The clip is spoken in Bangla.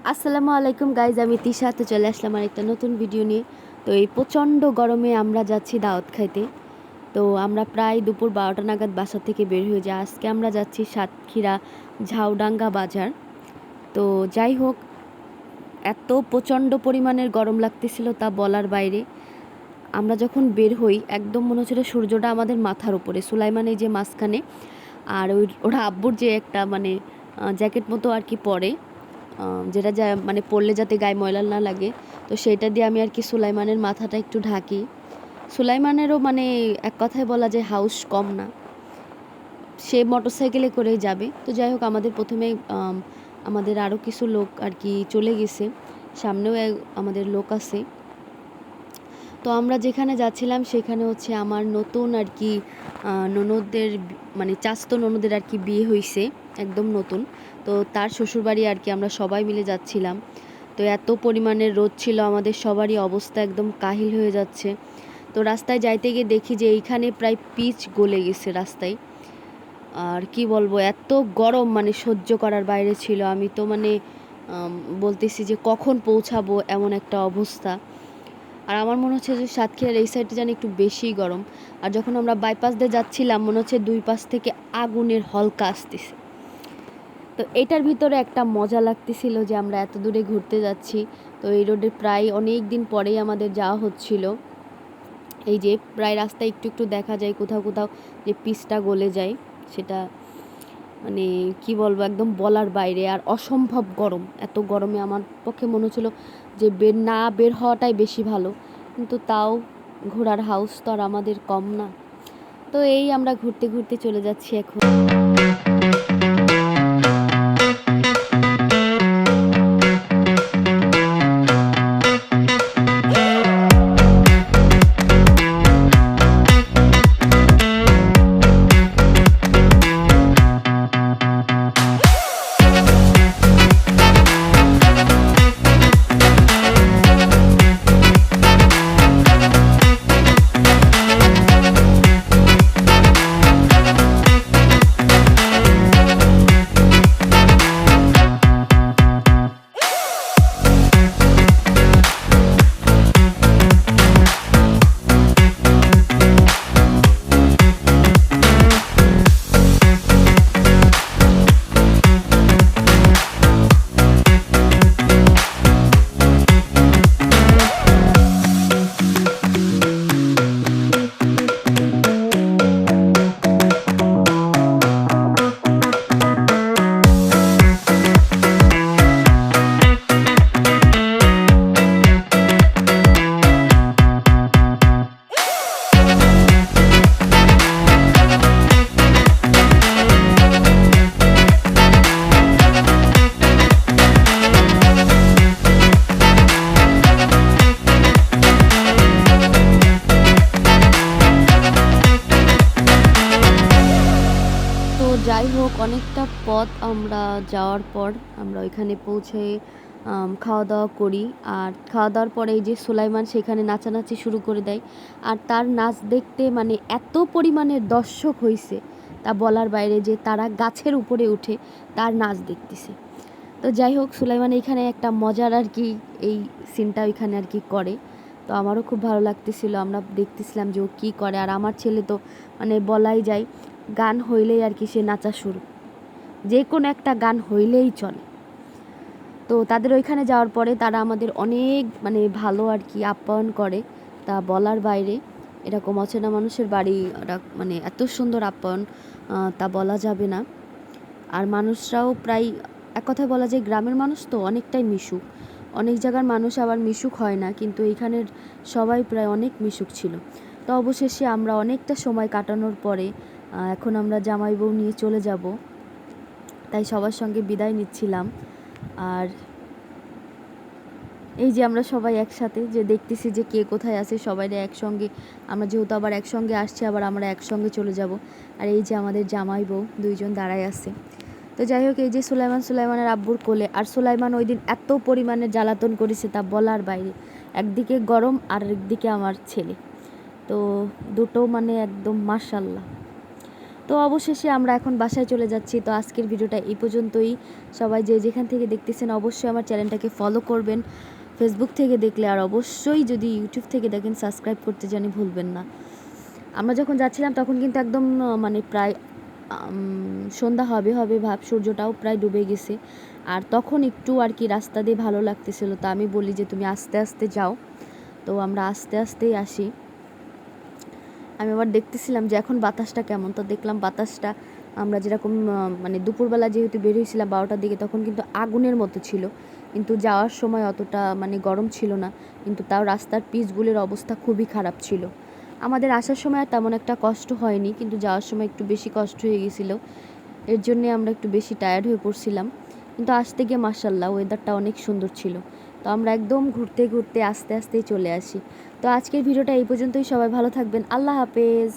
আসসালামু আলাইকুম গাইজ, আমি তিশা। তো চলে আসলাম আর একটা নতুন ভিডিও নিয়ে। তো এই প্রচণ্ড গরমে আমরা যাচ্ছি দাওয়াত খাইতে। তো আমরা প্রায় দুপুর 12টা নাগাদ বাসা থেকে বের হয়ে যাই। আজকে আমরা যাচ্ছি সাতক্ষীরা ঝাউডাঙ্গা বাজার। তো যাই হোক, এত প্রচণ্ড পরিমাণের গরম লাগতেছিল তা বলার বাইরে। আমরা যখন বের হই একদম মনে হচ্ছিল সূর্যটা আমাদের মাথার উপরে, সুলাইমান এই যে মাঝখানে, আর ওরা আব্বুর যে একটা মানে জ্যাকেট মতো আর কি পরে, যেটা যা মানে পরলে যাতে গায়ে ময়লা না লাগে, তো সেটা দিয়ে আমি আর কি সুলাইমানের মাথাটা একটু ঢাকি। সুলাইমানেরও মানে এক কথায় বলা যায় হাউস কম না, সে মোটরসাইকেলে করেই যাবে। তো যাই হোক, আমাদের প্রথমে আমাদের আরও কিছু লোক আর কি চলে গেছে, সামনেও আমাদের লোক আছে। তো আমরা যেখানে যাচ্ছিলাম সেখানে হচ্ছে আমার নতুন আর কি ননদদের মানে চাস্তো ননদের আর কি বিয়ে হয়েছে, একদম নতুন। তো তার শ্বশুরবাড়ি আর কি আমরা সবাই মিলে যাচ্ছিলাম। তো এত পরিমাণের রোদ ছিল, আমাদের সবারই অবস্থা একদম কাহিল হয়ে যাচ্ছে। তো রাস্তায় যাইতে গিয়ে দেখি যে এইখানে প্রায় পিচ গলে গেছে রাস্তায়। আর কি বলবো, এত গরম মানে সহ্য করার বাইরে ছিল। আমি তো মানে বলতেছি যে কখন পৌঁছাবো এমন একটা অবস্থা। আর আমার মনে হচ্ছে যে সাতক্ষীরার এই সাইডে যেন একটু বেশিই গরম। আর যখন আমরা বাইপাস দিয়ে যাচ্ছিলাম মনে হচ্ছে দুই পাশ থেকে আগুনের হলকা আসতেছে। তো এটার ভিতরে একটা মজা লাগতেছিল যে আমরা এত দূরে ঘুরতে যাচ্ছি। তো এই রোডে প্রায় অনেক দিন পরেই আমাদের যাওয়া হচ্ছিল। এই যে প্রায় রাস্তায় একটু একটু দেখা যায় কোথাও কোথাও যে পিচটা গলে যায়, সেটা মানে কি বলবো, একদম বলার বাইরে। আর অসম্ভব গরম, এত গরমে আমার পক্ষে মনে হচ্ছিল যে বের হওয়াটাই বেশি ভালো, কিন্তু তাও ঘোরার হাউস তো আর আমাদের কম না। তো এই আমরা ঘুরতে ঘুরতে চলে যাচ্ছি এখন। যাই হোক, অনেকটা পথ আমরা যাওয়ার পর আমরা ওইখানে পৌঁছে খাওয়া দাওয়া করি। আর খাওয়া দাওয়ার পরে এই যে সুলাইমান সেখানে নাচানাচি শুরু করে দেয়। আর তার নাচ দেখতে মানে এত পরিমাণের দর্শক হয়েছে তা বলার বাইরে, যে তারা গাছের উপরে উঠে তার নাচ দেখতেছে। তো যাই হোক, সুলাইমান এখানে একটা মজার আর কি এই সিনটা ওইখানে আর কি করে। তো আমারও খুব ভালো লাগতেছিল, আমরা দেখতেছিলাম যে ও কী করে। আর আমার ছেলে তো মানে বলাই যায় গান হইলেই আর কি সে নাচা শুরু, যে কোনো একটা গান হইলেই চলে। তো তাদের ওইখানে যাওয়ার পরে তারা আমাদের অনেক মানে ভালো আর কি আপ্যায়ন করে, তা বলার বাইরে। এরকম অচেনা মানুষের বাড়ি ওরা মানে এত সুন্দর আপ্যায়ন, তা বলা যাবে না। আর মানুষরাও প্রায় এক কথায় বলা যায় গ্রামের মানুষ তো অনেকটাই মিশুক। অনেক জায়গার মানুষ আবার মিশুক হয় না, কিন্তু এইখানের সবাই প্রায় অনেক মিশুক ছিল। তো অবশেষে আমরা অনেকটা সময় কাটানোর পরে এখন আমরা জামাই বউ নিয়ে চলে যাব, তাই সবার সঙ্গে বিদায় নিচ্ছিলাম। আর এই যে আমরা সবাই একসাথে যে দেখতেছি যে কে কোথায় আছে, সবাই একসঙ্গে আমরা যেহেতু আবার একসঙ্গে আসছি, আবার আমরা একসঙ্গে চলে যাব। আর এই যে আমাদের জামাই বউ দুইজন দাঁড়ায় আছে। তো যাই হোক, এই যে সুলাইমানের আব্বুর কোলে। আর সুলাইমান ওই দিন এত পরিমাণে জ্বালাতন করেছে তা বলার বাইরে, একদিকে গরম আর একদিকে আমার ছেলে, তো দুটো মানে একদম মাশাল্লাহ। তো তো অবশেষে আমরা এখন বাসায় চলে যাচ্ছি। তো আজকের ভিডিওটা এই পর্যন্তই। সবাই যে যেখান থেকে দেখতেছেন অবশ্যই আমার চ্যানেলটাকে ফলো করবেন ফেসবুক থেকে দেখলে, আর অবশ্যই যদি ইউটিউব থেকে দেখেন সাবস্ক্রাইব করতে জানি ভুলবেন না। আমরা যখন যাচ্ছিলাম তখন কিন্তু একদম মানে প্রায় সন্ধ্যা হবে হবে ভাব, সূর্যটাও প্রায় ডুবে গেছে। আর তখন একটু আর কি রাস্তা দিয়ে ভালো লাগতেছিল, তো আমি বলি যে তুমি আস্তে আস্তে যাও। তো আমরা আস্তে আস্তেই আসি। আমি আবার দেখতেছিলাম যে এখন বাতাসটা কেমন, তো দেখলাম বাতাসটা আমরা যেরকম মানে দুপুরবেলা যেহেতু বের হয়েছিলাম 12টার দিকে, তখন কিন্তু আগুনের মতো ছিল, কিন্তু যাওয়ার সময় অতটা মানে গরম ছিল না। কিন্তু তাও রাস্তার পিচগুলির অবস্থা খুবই খারাপ ছিল। আমাদের আসার সময় আর তেমন একটা কষ্ট হয়নি, কিন্তু যাওয়ার সময় একটু বেশি কষ্ট হয়ে গেছিলো। এর জন্যে আমরা একটু বেশি টায়ার্ড হয়ে পড়ছিলাম। কিন্তু আসতে গিয়ে মাশাআল্লাহ ওয়েদারটা অনেক সুন্দর ছিল। তো আমরা একদম ঘুরতে ঘুরতে আস্তে আস্তেই চলে আসি। তো আজকের ভিডিওটা এই পর্যন্তই। সবাই ভালো থাকবেন। আল্লাহ হাফেজ।